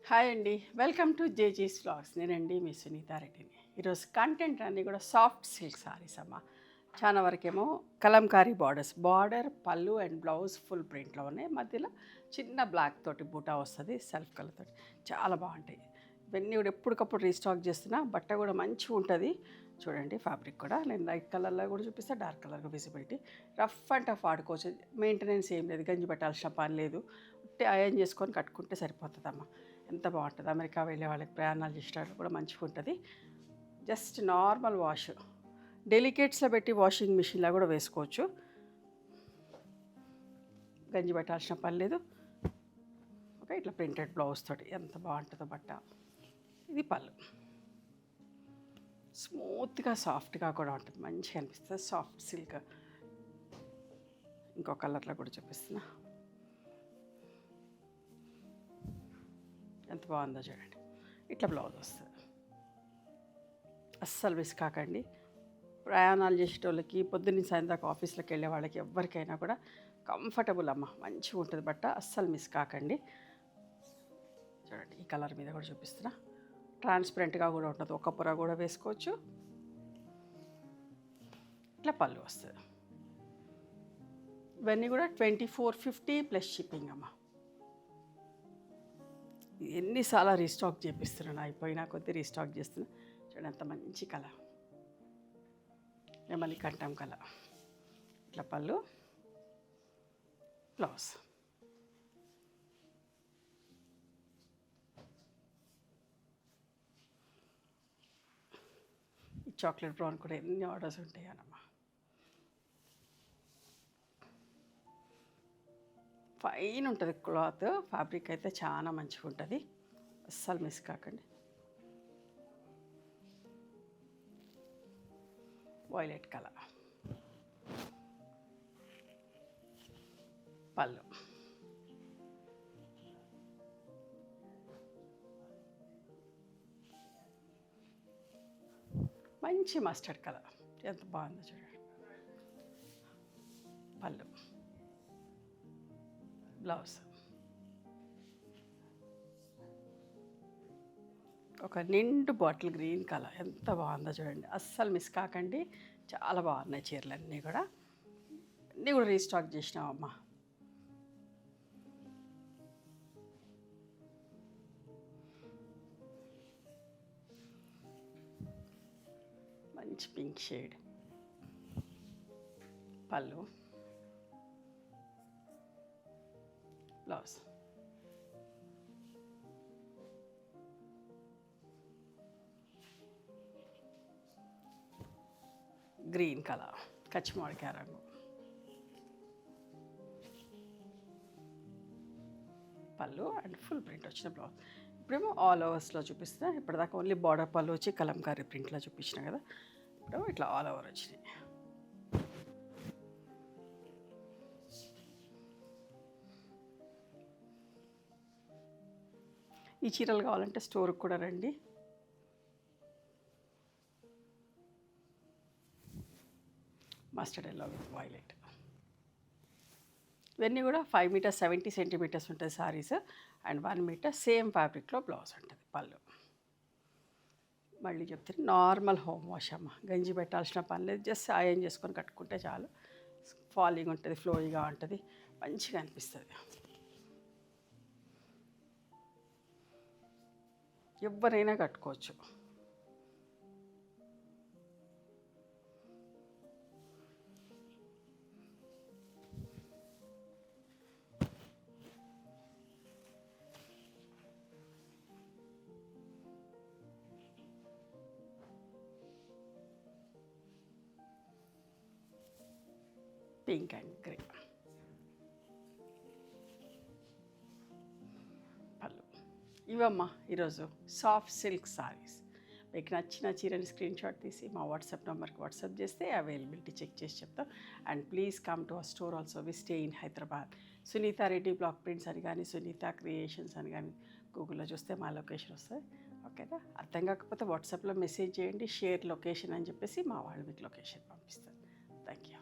Hi అండి, welcome to జేజీస్ vlogs. నేనండి మీ సునీత రెడ్డిని. ఈరోజు కంటెంట్ అన్నీ కూడా సాఫ్ట్ సిల్క్ సారీస్ అమ్మ. చాలా వరకేమో కలంకారీ బార్డర్ పళ్ళు అండ్ బ్లౌజ్ ఫుల్ ప్రింట్లో ఉన్నాయి. మధ్యలో చిన్న బ్లాక్ తోటి బూటా వస్తుంది, సెల్ఫ్ కలర్ తోటి. చాలా బాగుంటాయి ఇవన్నీ కూడా. ఎప్పటికప్పుడు రీస్టాక్ చేస్తున్నా. బట్ట కూడా మంచిగా ఉంటుంది. చూడండి, ఫ్యాబ్రిక్ కూడా నేను లైట్ కలర్లో కూడా చూపిస్తాను, డార్క్ కలర్గా విజిబిలిటీ. రఫ్ అండ్ టఫ్ ఆడుకోవచ్చు, మెయింటెనెన్స్ ఏం లేదు, గంజి పెట్టాల్సిన పని లేదు. ఉట్టి అయన్ చేసుకొని కట్టుకుంటే సరిపోతుందమ్మ. ఎంత బాగుంటుంది. అమెరికా వెళ్ళే వాళ్ళకి ప్రయాణాలు చేసేటప్పుడు కూడా మంచిగా ఉంటుంది. జస్ట్ నార్మల్ వాష్, డెలికేట్స్లో పెట్టి వాషింగ్ మిషన్లో కూడా వేసుకోవచ్చు. గంజి పెట్టాల్సిన పని లేదు. ఓకే, ఇట్లా ప్రింటెడ్ బ్లౌజ్ తోటి ఎంత బాగుంటుందో బట్ట. ఇది పళ్ళు, స్మూత్గా సాఫ్ట్గా కూడా ఉంటుంది, మంచిగా అనిపిస్తుంది. Soft silk. ఇంకో కలర్లో కూడా చూపిస్తున్నా, ఎంత బాగుందో చూడండి. ఇట్లా బ్లౌజ్ వస్తుంది. అస్సలు మిస్ కాకండి. ప్రయాణాలు చేసేటోళ్ళకి, పొద్దున్న సాయంత్రం ఆఫీస్లోకి వెళ్ళే వాళ్ళకి ఎవరికైనా కూడా కంఫర్టబుల్ అమ్మ, మంచిగా ఉంటుంది బట్ట. అస్సలు మిస్ కాకండి. చూడండి, ఈ కలర్ మీద కూడా చూపిస్తున్నా. ట్రాన్స్పరెంట్గా కూడా ఉంటుంది, ఒక పొర కూడా వేసుకోవచ్చు. ఇట్లా పళ్ళు వస్తుంది. ఇవన్నీ కూడా 2450 ప్లస్ షిప్పింగ్ అమ్మ. ఎన్నిసార్లు రీస్టాక్ చేపిస్తున్నాను, అయిపోయినా కొద్దీ రీస్టాక్ చేస్తున్నా. చూడండి, అంత మంచి కలర్, నెమలి కంఠం కలర్. ఇట్లా పళ్ళు, బ్లౌజ్. ఈ చాక్లెట్ బ్రౌన్ కూడా ఎన్ని ఆర్డర్స్ ఉంటాయనమ్మా. ఫైన్ ఉంటుంది క్లాత్, ఫ్యాబ్రిక్ అయితే చాలా మంచిగా ఉంటుంది. అస్సలు మిస్ కాకండి. వైలెట్ కలర్ పళ్ళు, మంచి మస్టర్డ్ కలర్, ఎంత బాగుందో చూడండి. పళ్ళు, బ్లౌజ్. ఒక నిండు బాటిల్ గ్రీన్ కలర్, ఎంత బాగుందో చూడండి. అస్సలు మిస్ కాకండి. చాలా బాగున్నాయి చీరలన్నీ కూడా. అన్నీ కూడా రీస్టాక్ చేసినామమ్మా. మంచి పింక్ షేడ్, పళ్ళు, బ్లౌజ్. గ్రీన్ కలర్, కచ్చిమామిడికాయ రంగు, పళ్ళు అండ్ ఫుల్ ప్రింట్ వచ్చిన బ్లౌజ్. ఇప్పుడేమో ఆల్ ఓవర్స్లో చూపిస్తున్నా. ఇప్పటిదాకా ఓన్లీ బార్డర్ పళ్ళు వచ్చి కలంకారీ ప్రింట్లో చూపించిన కదా. ఇప్పుడు ఇట్లా ఆల్ ఓవర్ వచ్చినాయి. ఈ చీరలు కావాలంటే స్టోర్కి కూడా రండి. Mustard yellow with violet. ఇవన్నీ కూడా 5 మీటర్స్ 70 సెంటీమీటర్స్ ఉంటుంది సారీస్. అండ్ 1 మీటర్ సేమ్ ఫ్యాబ్రిక్లో బ్లౌజ్ ఉంటుంది. పళ్ళు. మళ్ళీ చెప్తే నార్మల్ హోమ్ వాష్ అమ్మ, గంజి పెట్టాల్సిన పని లేదు. జస్ట్ ఐరన్ చేసుకొని కట్టుకుంటే చాలు. ఫాలింగ్ ఉంటుంది, ఫ్లోయిగా ఉంటుంది, మంచిగా అనిపిస్తుంది. ఎవరైనా కట్టుకోవచ్చు. పింక్ అండ్ గ్రే పళ్ళు. ఇవమ్మా ఈరోజు సాఫ్ట్ సిల్క్ సారీస్. మీకు నచ్చిన చీరని స్క్రీన్ షాట్ తీసి మా వాట్సాప్ నెంబర్కి వాట్సాప్ చేస్తే అవైలబిలిటీ చెక్ చేసి చెప్తాం. And please come to our store also. We stay in Hyderabad. Sunitha Reddy block prints అని కానీ, సునీత క్రియేషన్స్ అని కానీ గూగుల్లో చూస్తే మా లొకేషన్ వస్తుంది. ఓకేనా? అర్థం కాకపోతే వాట్సాప్లో మెసేజ్ చేయండి, షేర్ లొకేషన్ అని చెప్పేసి మా వాళ్ళు మీకు లొకేషన్ పంపిస్తారు. Thank you.